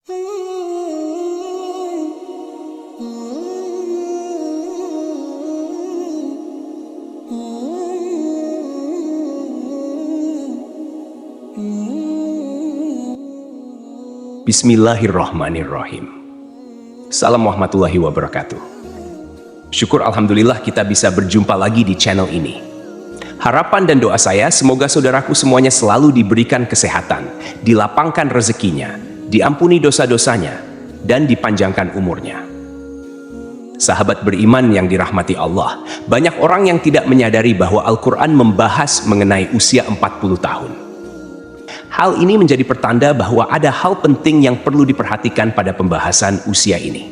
Bismillahirrahmanirrahim. Salam warahmatullahi wabarakatuh. Syukur alhamdulillah kita bisa berjumpa lagi di channel ini. Harapan dan doa saya semoga saudaraku semuanya selalu diberikan kesehatan, dilapangkan rezekinya, diampuni dosa-dosanya, dan dipanjangkan umurnya. Sahabat beriman yang dirahmati Allah, banyak orang yang tidak menyadari bahwa Al-Quran membahas mengenai usia 40 tahun. Hal ini menjadi pertanda bahwa ada hal penting yang perlu diperhatikan pada pembahasan usia ini.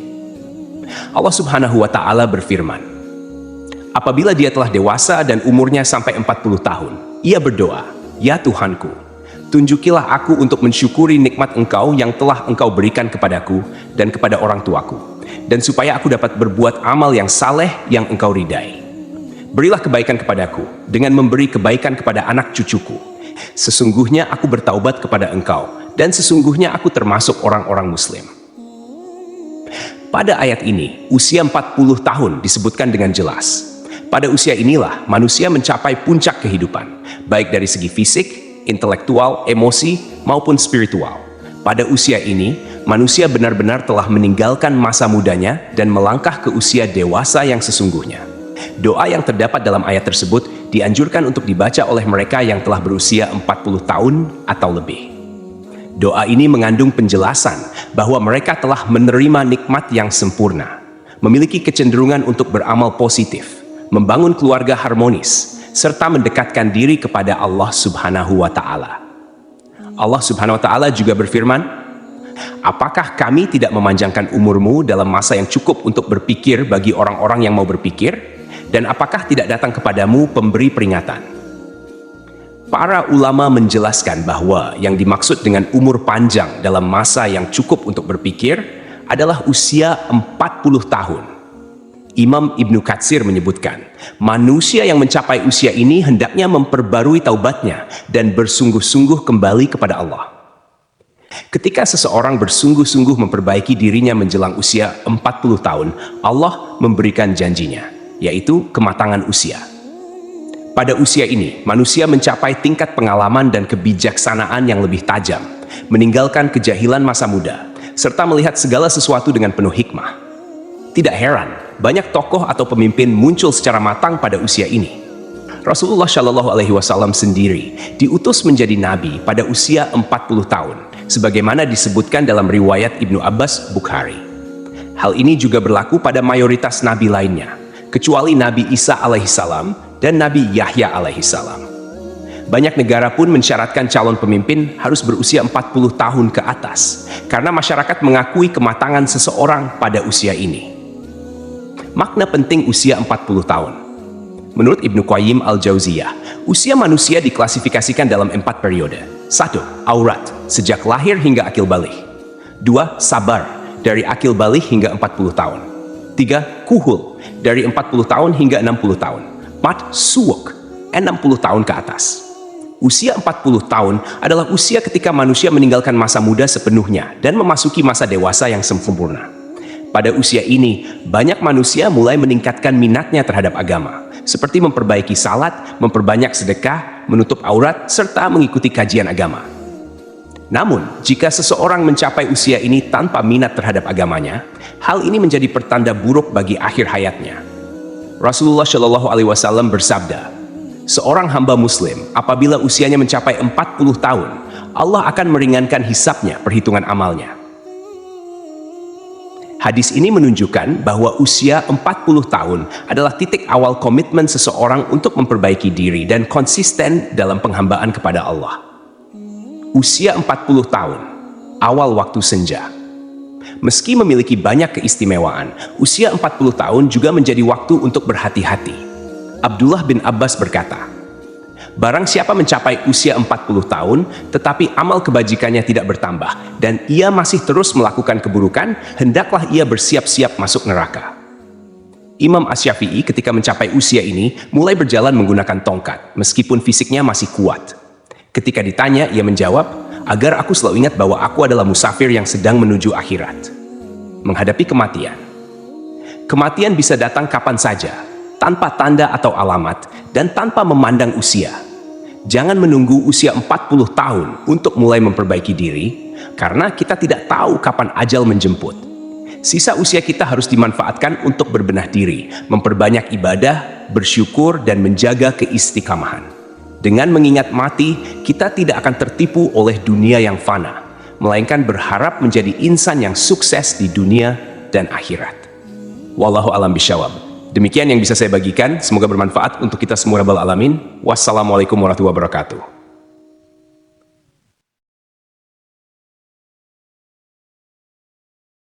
Allah Subhanahu wa Ta'ala berfirman, apabila dia telah dewasa dan umurnya sampai 40 tahun, ia berdoa, "Ya Tuhanku, tunjukilah aku untuk mensyukuri nikmat Engkau yang telah Engkau berikan kepadaku dan kepada orang tuaku, dan supaya aku dapat berbuat amal yang saleh yang Engkau ridai. Berilah kebaikan kepadaku dengan memberi kebaikan kepada anak cucuku. Sesungguhnya aku bertaubat kepada Engkau, dan sesungguhnya aku termasuk orang-orang Muslim." Pada ayat ini, usia 40 tahun disebutkan dengan jelas. Pada usia inilah manusia mencapai puncak kehidupan, baik dari segi fisik, intelektual, emosi, maupun spiritual. Pada usia ini, manusia benar-benar telah meninggalkan masa mudanya dan melangkah ke usia dewasa yang sesungguhnya. Doa yang terdapat dalam ayat tersebut dianjurkan untuk dibaca oleh mereka yang telah berusia 40 tahun atau lebih. Doa ini mengandung penjelasan bahwa mereka telah menerima nikmat yang sempurna, memiliki kecenderungan untuk beramal positif, membangun keluarga harmonis, serta mendekatkan diri kepada Allah Subhanahu wa Ta'ala. Allah Subhanahu wa Ta'ala juga berfirman, "Apakah kami tidak memanjangkan umurmu dalam masa yang cukup untuk berpikir bagi orang-orang yang mau berpikir? Dan apakah tidak datang kepadamu pemberi peringatan?" Para ulama menjelaskan bahwa yang dimaksud dengan umur panjang dalam masa yang cukup untuk berpikir adalah usia 40 tahun. Imam Ibnu Katsir menyebutkan, manusia yang mencapai usia ini hendaknya memperbarui taubatnya dan bersungguh-sungguh kembali kepada Allah. Ketika seseorang bersungguh-sungguh memperbaiki dirinya menjelang usia 40 tahun, Allah memberikan janjinya, yaitu kematangan usia. Pada usia ini, manusia mencapai tingkat pengalaman dan kebijaksanaan yang lebih tajam, meninggalkan kejahilan masa muda, serta melihat segala sesuatu dengan penuh hikmah. Tidak heran, banyak tokoh atau pemimpin muncul secara matang pada usia ini. Rasulullah Shallallahu Alaihi Wasallam sendiri diutus menjadi nabi pada usia 40 tahun, sebagaimana disebutkan dalam riwayat Ibnu Abbas Bukhari. Hal ini juga berlaku pada mayoritas nabi lainnya, kecuali Nabi Isa alaihissalam dan Nabi Yahya alaihissalam. Banyak negara pun mensyaratkan calon pemimpin harus berusia 40 tahun ke atas, karena masyarakat mengakui kematangan seseorang pada usia ini. Makna penting usia 40 tahun. Menurut Ibnu Qayyim al-Jauziyah, usia manusia diklasifikasikan dalam 4 periode. 1. Aurat, sejak lahir hingga akil baligh. 2. Sabar, dari akil baligh hingga 40 tahun. 3. Kuhul, dari 40 tahun hingga 60 tahun. 4. Suwuk, 60 tahun ke atas. Usia 40 tahun adalah usia ketika manusia meninggalkan masa muda sepenuhnya dan memasuki masa dewasa yang sempurna. Pada usia ini, banyak manusia mulai meningkatkan minatnya terhadap agama, seperti memperbaiki salat, memperbanyak sedekah, menutup aurat, serta mengikuti kajian agama. Namun, jika seseorang mencapai usia ini tanpa minat terhadap agamanya, hal ini menjadi pertanda buruk bagi akhir hayatnya. Rasulullah Shallallahu Alaihi Wasallam bersabda, seorang hamba muslim apabila usianya mencapai 40 tahun, Allah akan meringankan hisabnya, perhitungan amalnya. Hadis ini menunjukkan bahwa usia 40 tahun adalah titik awal komitmen seseorang untuk memperbaiki diri dan konsisten dalam penghambaan kepada Allah. Usia 40 tahun, awal waktu senja. Meski memiliki banyak keistimewaan, usia 40 tahun juga menjadi waktu untuk berhati-hati. Abdullah bin Abbas berkata, barang siapa mencapai usia 40 tahun, tetapi amal kebajikannya tidak bertambah, dan ia masih terus melakukan keburukan, hendaklah ia bersiap-siap masuk neraka. Imam Asy-Syafi'i ketika mencapai usia ini, mulai berjalan menggunakan tongkat, meskipun fisiknya masih kuat. Ketika ditanya, ia menjawab, agar aku selalu ingat bahwa aku adalah musafir yang sedang menuju akhirat. Menghadapi kematian. Kematian bisa datang kapan saja, tanpa tanda atau alamat, dan tanpa memandang usia. Jangan menunggu usia 40 tahun untuk mulai memperbaiki diri, karena kita tidak tahu kapan ajal menjemput. Sisa usia kita harus dimanfaatkan untuk berbenah diri, memperbanyak ibadah, bersyukur, dan menjaga keistiqamahan. Dengan mengingat mati, kita tidak akan tertipu oleh dunia yang fana, melainkan berharap menjadi insan yang sukses di dunia dan akhirat. Wallahu a'lam bishawab. Demikian yang bisa saya bagikan, semoga bermanfaat untuk kita semua rabbal alamin. Wassalamualaikum warahmatullahi wabarakatuh.